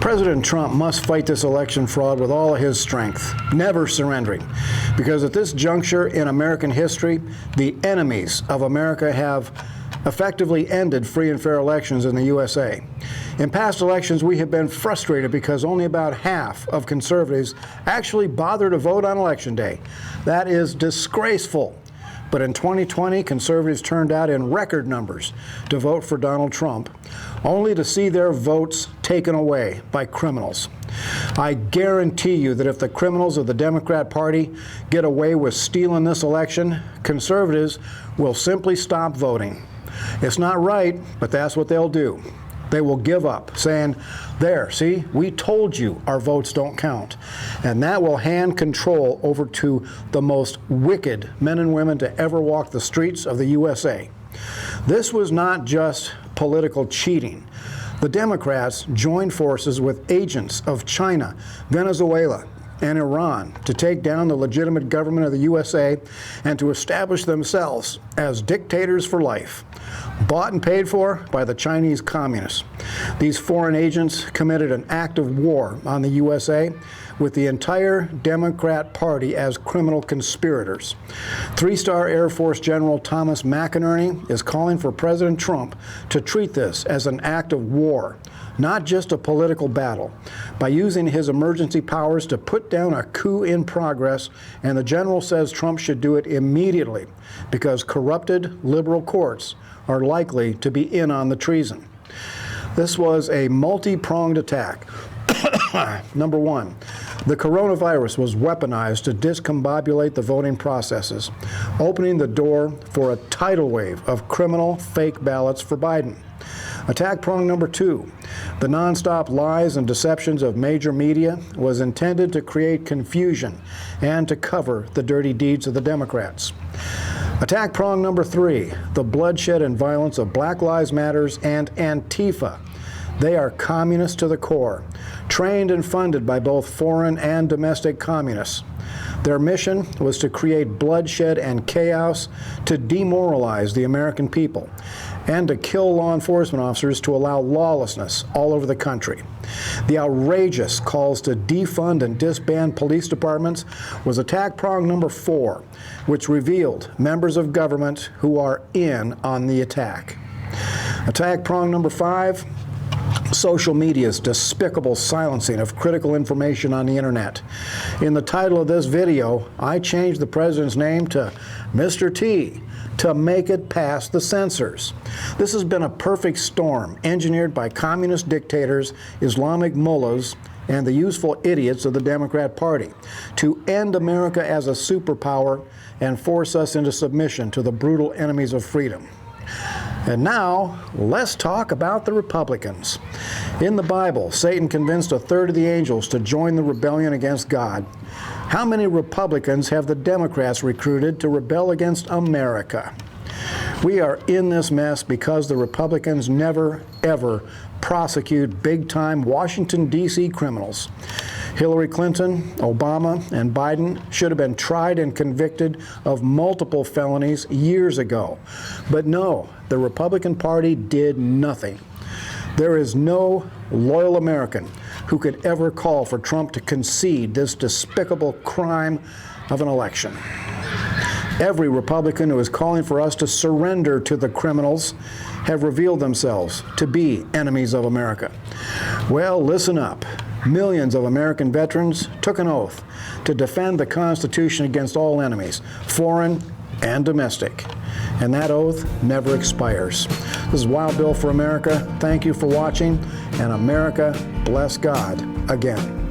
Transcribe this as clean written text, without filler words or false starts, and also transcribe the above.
President Trump must fight this election fraud with all of his strength, never surrendering, because at this juncture in American history, the enemies of America have effectively ended free and fair elections in the USA. In past elections, we have been frustrated because only about half of conservatives actually bother to vote on Election Day. That is disgraceful. But in 2020, conservatives turned out in record numbers to vote for Donald Trump, only to see their votes taken away by criminals. I guarantee you that if the criminals of the Democrat Party get away with stealing this election, conservatives will simply stop voting. It's not right, but that's what they'll do. They will give up, saying, there, see, we told you our votes don't count. And that will hand control over to the most wicked men and women to ever walk the streets of the USA. This was not just political cheating. The Democrats joined forces with agents of China, Venezuela, and Iran to take down the legitimate government of the USA and to establish themselves as dictators for life, bought and paid for by the Chinese communists. These foreign agents committed an act of war on the USA with the entire Democrat Party as criminal conspirators. Three-star Air Force General Thomas McInerney is calling for President Trump to treat this as an act of war, not just a political battle, by using his emergency powers to put down a coup in progress, and the general says Trump should do it immediately because corrupted liberal courts are likely to be in on the treason. This was a multi-pronged attack. Number one, the coronavirus was weaponized to discombobulate the voting processes, opening the door for a tidal wave of criminal fake ballots for Biden. Attack prong number two, the nonstop lies and deceptions of major media was intended to create confusion and to cover the dirty deeds of the Democrats. Attack prong number three, the bloodshed and violence of Black Lives Matters and Antifa. They are communists to the core, trained and funded by both foreign and domestic communists. Their mission was to create bloodshed and chaos to demoralize the American people and to kill law enforcement officers to allow lawlessness all over the country. The outrageous calls to defund and disband police departments was attack prong number four, which revealed members of government who are in on the attack. Attack prong number five, social media's despicable silencing of critical information on the internet. In the title of this video, I changed the president's name to Mr. T to make it past the censors. This has been a perfect storm engineered by communist dictators, Islamic mullahs, and the useful idiots of the Democrat Party to end America as a superpower and force us into submission to the brutal enemies of freedom. And now, let's talk about the Republicans. In the Bible, Satan convinced a third of the angels to join the rebellion against God. How many Republicans have the Democrats recruited to rebel against America? We are in this mess because the Republicans never, ever prosecute big-time Washington, D.C. criminals. Hillary Clinton, Obama, and Biden should have been tried and convicted of multiple felonies years ago. But no, the Republican Party did nothing. There is no loyal American who could ever call for Trump to concede this despicable crime of an election. Every Republican who is calling for us to surrender to the criminals have revealed themselves to be enemies of America. Well, listen up. Millions of American veterans took an oath to defend the Constitution against all enemies, foreign and domestic. And that oath never expires. This is Wild Bill for America. Thank you for watching, and America bless God again.